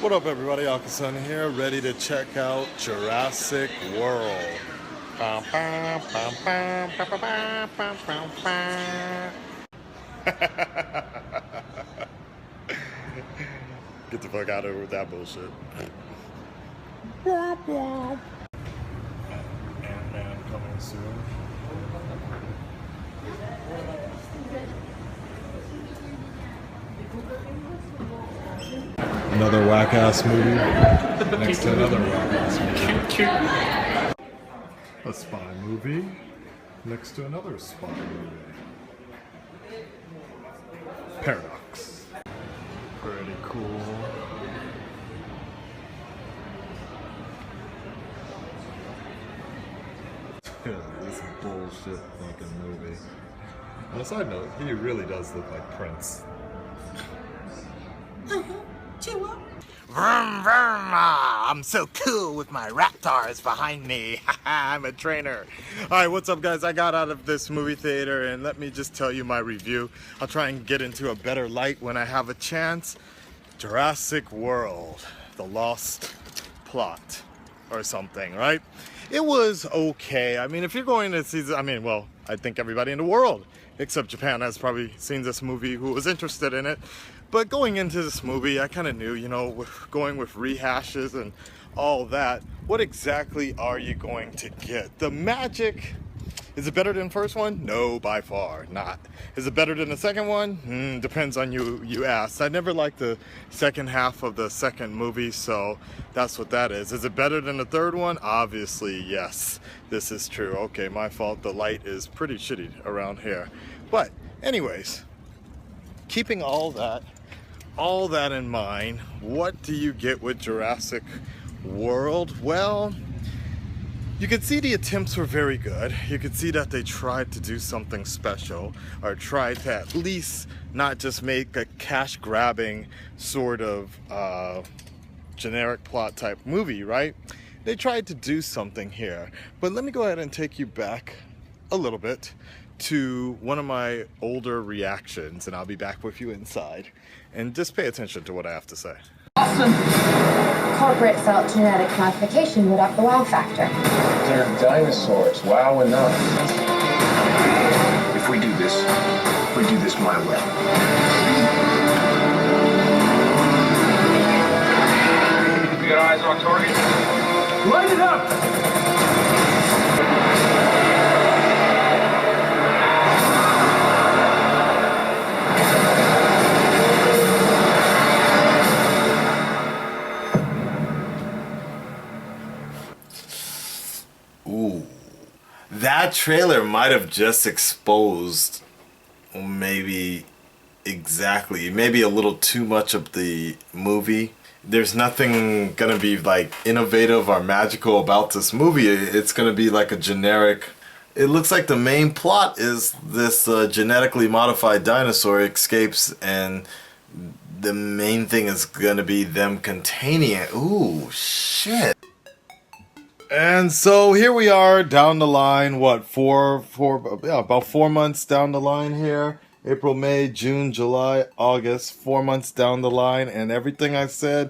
What up, everybody? Akasan here, ready to check out Jurassic World. Get the fuck out of here with that bullshit. Ant-Man coming soon. Another whack-ass movie next to another whack-ass movie. A spy movie next to another spy movie. Paradox. Pretty cool. This bullshit fucking movie. On a side note, he really does look like Prince. Vroom, vroom, I'm so cool with my Reactors behind me. I'm a trainer. Alright, what's up, guys? I got out of this movie theater and let me just tell you my review. I'll try and get into a better light when I have a chance. Jurassic World, the lost plot or something, right? It was okay. I mean, if you're going to see, I think everybody in the world except Japan has probably seen this movie who was interested in it. But going into this movie, I kind of knew, going with rehashes and all that, what exactly are you going to get? The magic, is it better than the first one? No, by far not. Is it better than the second one? Depends on you ask. I never liked the second half of the second movie, so that's what that is. Is it better than the third one? Obviously, yes. This is true. Okay, my fault. The light is pretty shitty around here. But anyways, keeping all that in mind, what do you get with Jurassic World? Well, you can see the attempts were very good. You can see that they tried to do something special, or tried to at least not just make a cash-grabbing sort of generic plot type movie, right? They tried to do something here. But let me go ahead and take you back a little bit to one of my older reactions, and I'll be back with you inside. And just pay attention to what I have to say. Awesome. Corporate felt genetic modification would up the wow factor. They're dinosaurs. Wow enough. If we do this my way. We got eyes on target. Light it up! Ooh, that trailer might have just exposed maybe a little too much of the movie. There's nothing gonna be like innovative or magical about this movie. It's gonna be like a generic. It looks like the main plot is this genetically modified dinosaur escapes, and the main thing is gonna be them containing it. Ooh, shit. And so here we are down the line, about 4 months down the line here. April, May, June, July, August, 4 months down the line, and everything I said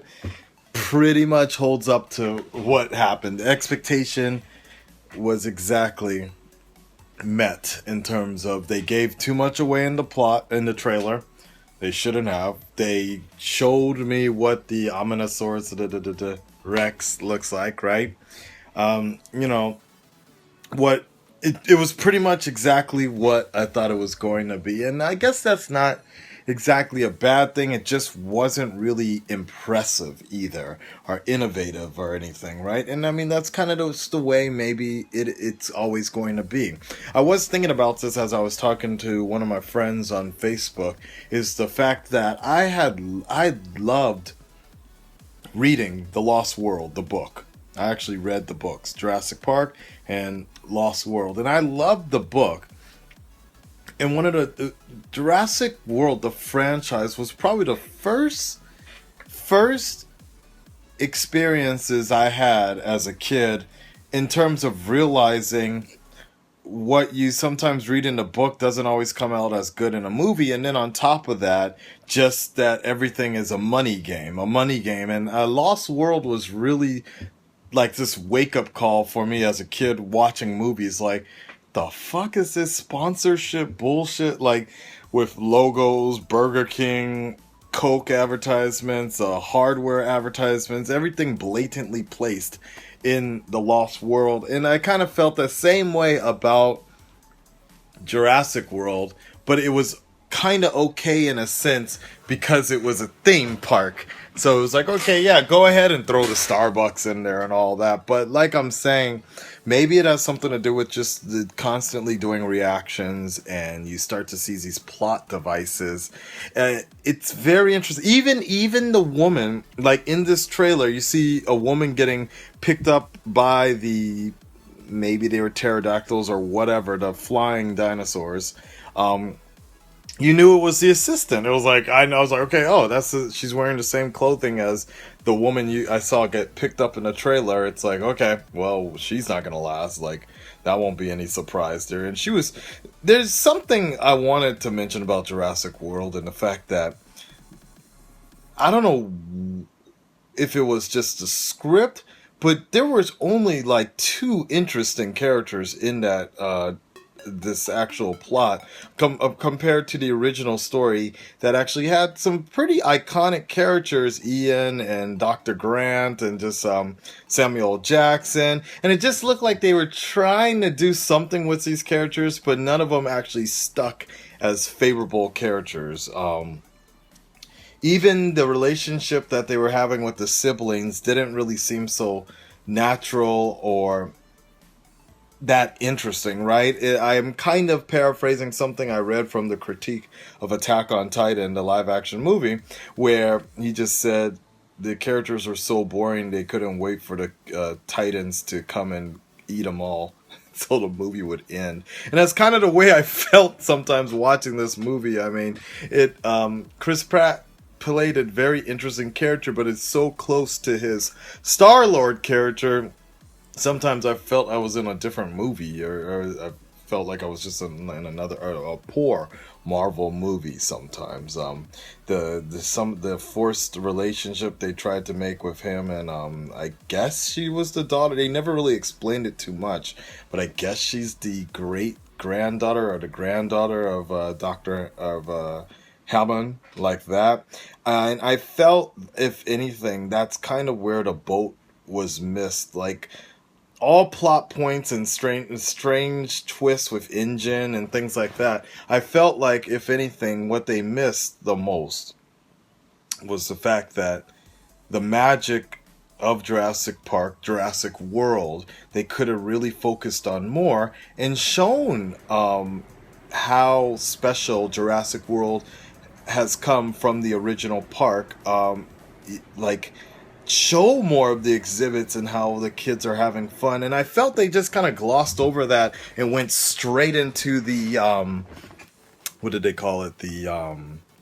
pretty much holds up to what happened. The expectation was exactly met in terms of they gave too much away in the plot, in the trailer. They shouldn't have. They showed me what the Omnisaurus Rex looks like, right? It was pretty much exactly what I thought it was going to be. And I guess that's not exactly a bad thing. It just wasn't really impressive either, or innovative or anything, right? And I mean, that's kind of just the way maybe it's always going to be. I was thinking about this as I was talking to one of my friends on Facebook, is the fact that I loved reading The Lost World, the book. I actually read the books, Jurassic Park and Lost World, and I loved the book. And one of the Jurassic World, the franchise, was probably the first experiences I had as a kid in terms of realizing what you sometimes read in the book doesn't always come out as good in a movie. And then on top of that, just that everything is a money game. And Lost World was really like this wake up call for me as a kid watching movies. Like, the fuck is this sponsorship bullshit? Like, with logos, Burger King, Coke advertisements, hardware advertisements, everything blatantly placed in the Lost World. And I kind of felt the same way about Jurassic World, but it was kind of okay in a sense because it was a theme park. So it was like, okay, yeah, go ahead and throw the Starbucks in there and all that. But like I'm saying, maybe it has something to do with just the constantly doing reactions, and you start to see these plot devices. It's very interesting. Even the woman, like in this trailer, you see a woman getting picked up by maybe they were pterodactyls or whatever, the flying dinosaurs. You knew it was the assistant. It was like, I was like, okay, she's wearing the same clothing as the woman I saw get picked up in the trailer. It's like, okay, well, she's not gonna last. Like, that won't be any surprise there. And there's something I wanted to mention about Jurassic World, and the fact that, I don't know if it was just a script, but there was only like 2 interesting characters in that, this actual plot compared to the original story that actually had some pretty iconic characters, Ian and Dr. Grant and just Samuel Jackson, and it just looked like they were trying to do something with these characters, but none of them actually stuck as favorable characters. Even the relationship that they were having with the siblings didn't really seem so natural or that interesting, right? I am kind of paraphrasing something I read from the critique of Attack on Titan, the live action movie, where he just said the characters were so boring they couldn't wait for the Titans to come and eat them all so the movie would end. And that's kind of the way I felt sometimes watching this movie. I mean, Chris Pratt played a very interesting character, but it's so close to his Star-Lord character. Sometimes I felt I was in a different movie, or I felt like I was just in another a poor Marvel movie. Sometimes the forced relationship they tried to make with him, and I guess she was the daughter. They never really explained it too much, but I guess she's the great granddaughter or the granddaughter of Doctor Hammond, like that. And I felt, if anything, that's kind of where the boat was missed. Like, all plot points and strange twists with engine and things like that. I felt like, if anything, what they missed the most was the fact that the magic of Jurassic Park, Jurassic World, they could have really focused on more and shown how special Jurassic World has come from the original park. Like, show more of the exhibits and how the kids are having fun. And I felt they just kind of glossed over that and went straight into the what did they call it,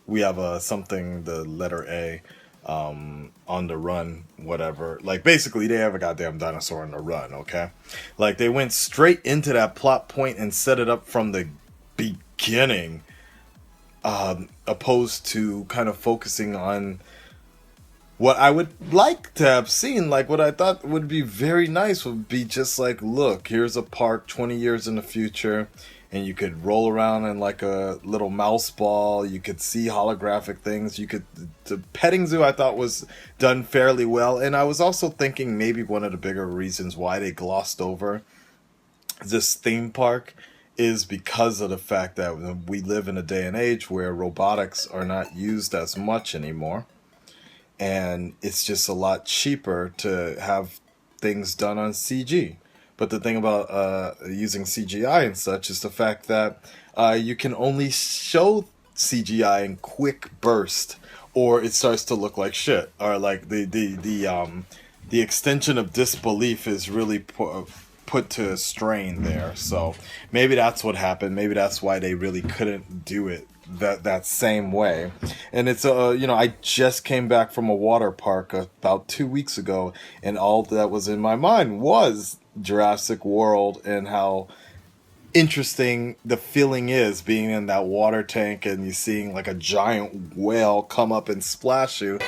we have something, the letter A, on the run, whatever. Like, basically they have a goddamn dinosaur on the run. Okay, like, they went straight into that plot point and set it up from the beginning, opposed to kind of focusing on what I would like to have seen. Like, what I thought would be very nice would be just like, look, here's a park 20 years in the future, and you could roll around in like a little mouse ball. You could see holographic things. The petting zoo I thought was done fairly well. And I was also thinking maybe one of the bigger reasons why they glossed over this theme park is because of the fact that we live in a day and age where robotics are not used as much anymore. And it's just a lot cheaper to have things done on CG. But the thing about using CGI and such is the fact that you can only show CGI in quick burst, or it starts to look like shit. Or like the extension of disbelief is really put to a strain there. So maybe that's what happened. Maybe that's why they really couldn't do it that same way. And it's I just came back from a water park about 2 weeks ago, and all that was in my mind was Jurassic World, and how interesting the feeling is being in that water tank and you seeing like a giant whale come up and splash you.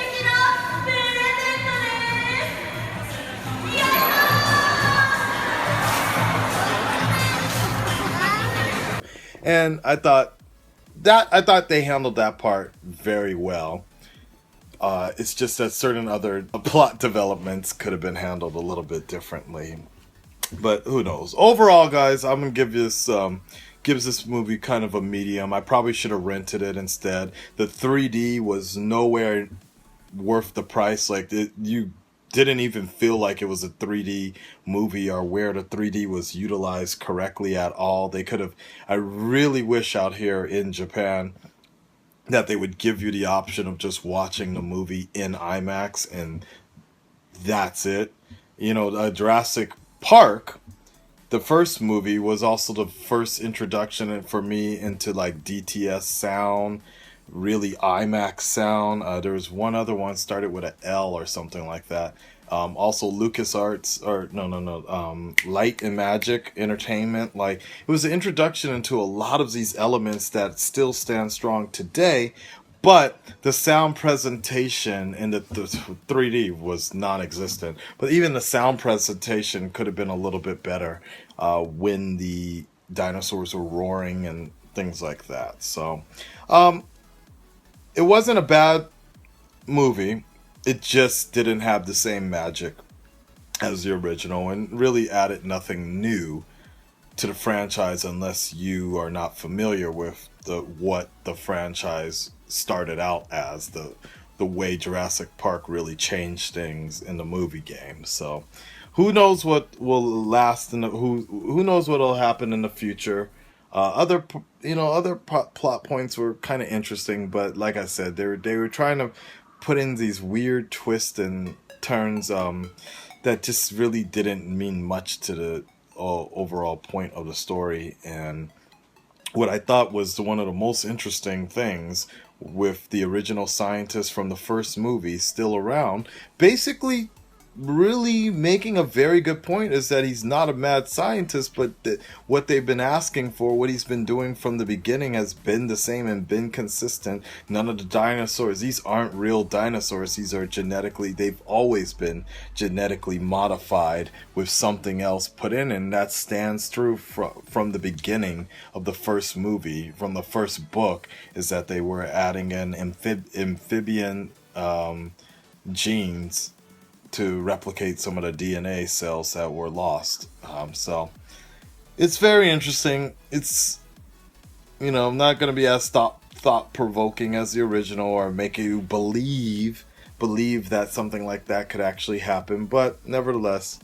And I thought they handled that part very well. It's just that certain other plot developments could have been handled a little bit differently. But who knows? Overall, guys, I'm gonna give this gives this movie kind of a medium. I probably should have rented it instead. The 3D was nowhere worth the price. Like you didn't even feel like it was a 3D movie or where the 3D was utilized correctly at all. They could have. I really wish out here in Japan that they would give you the option of just watching the movie in IMAX and that's it. You know, Jurassic Park, the first movie, was also the first introduction for me into like DTS sound, really IMAX sound. There was one other one started with an L or something like that. Also LucasArts, or Light and Magic Entertainment. Like, it was an introduction into a lot of these elements that still stand strong today, but the sound presentation in the 3D was non-existent. But even the sound presentation could have been a little bit better when the dinosaurs were roaring and things like that. So it wasn't a bad movie. It just didn't have the same magic as the original and really added nothing new to the franchise unless you are not familiar with what the franchise started out as, the way Jurassic Park really changed things in the movie game. So who knows what will last in who knows what will happen in the future. Other plot points were kind of interesting, but like I said, they were trying to put in these weird twists and turns that just really didn't mean much to the overall point of the story. And what I thought was one of the most interesting things, with the original scientist from the first movie still around, basically really making a very good point, is that he's not a mad scientist, but what they've been asking for, what he's been doing from the beginning, has been the same and been consistent. None of the dinosaurs, these aren't real dinosaurs. These are they've always been genetically modified with something else put in, and that stands true from the beginning of the first movie, from the first book, is that they were adding in amphibian genes to replicate some of the DNA cells that were lost. So it's very interesting. It's, not going to be as thought-provoking as the original or make you believe that something like that could actually happen. But nevertheless,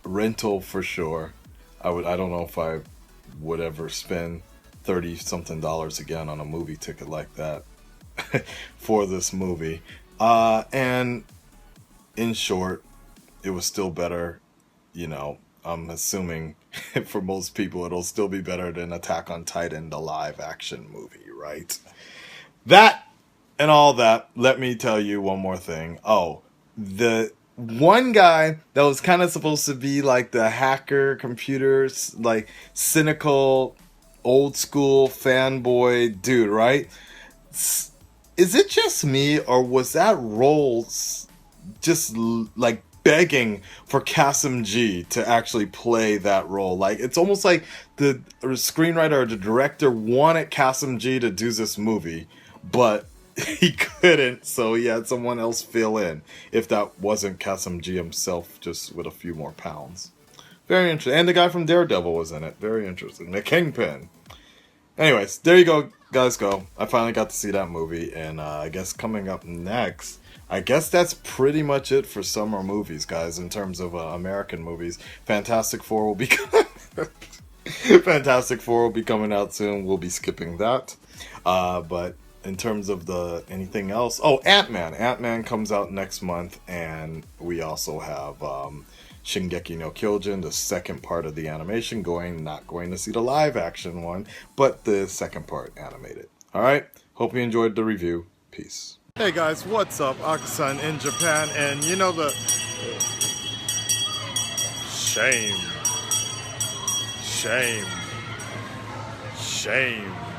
rental for sure. I don't know if I would ever spend $30-something again on a movie ticket like that for this movie. And in short, it was still better. I'm assuming for most people it'll still be better than Attack on Titan, the live action movie, right? That and all that, let me tell you one more thing. Oh, the one guy that was kind of supposed to be like the hacker, computers, like cynical, old school fanboy dude, right? Is it just me, or was that role just like begging for Kasim G to actually play that role? Like, it's almost like the screenwriter or the director wanted Kasim G to do this movie, but he couldn't, so he had someone else fill in, if that wasn't Kasim G himself, just with a few more pounds. Very interesting. And the guy from Daredevil was in it. Very interesting. The Kingpin. Anyways, there you go, guys. I finally got to see that movie, and I guess coming up next, I guess that's pretty much it for summer movies, guys, in terms of American movies. Fantastic Four will be Fantastic Four will be coming out soon. We'll be skipping that. But in terms of anything else, Ant-Man. Ant-Man comes out next month, and we also have Shingeki no Kyojin, the second part of the animation, not going to see the live action one, but the second part animated. Alright, hope you enjoyed the review. Peace. Hey guys, what's up? Akasan in Japan, and the shame. Shame. Shame.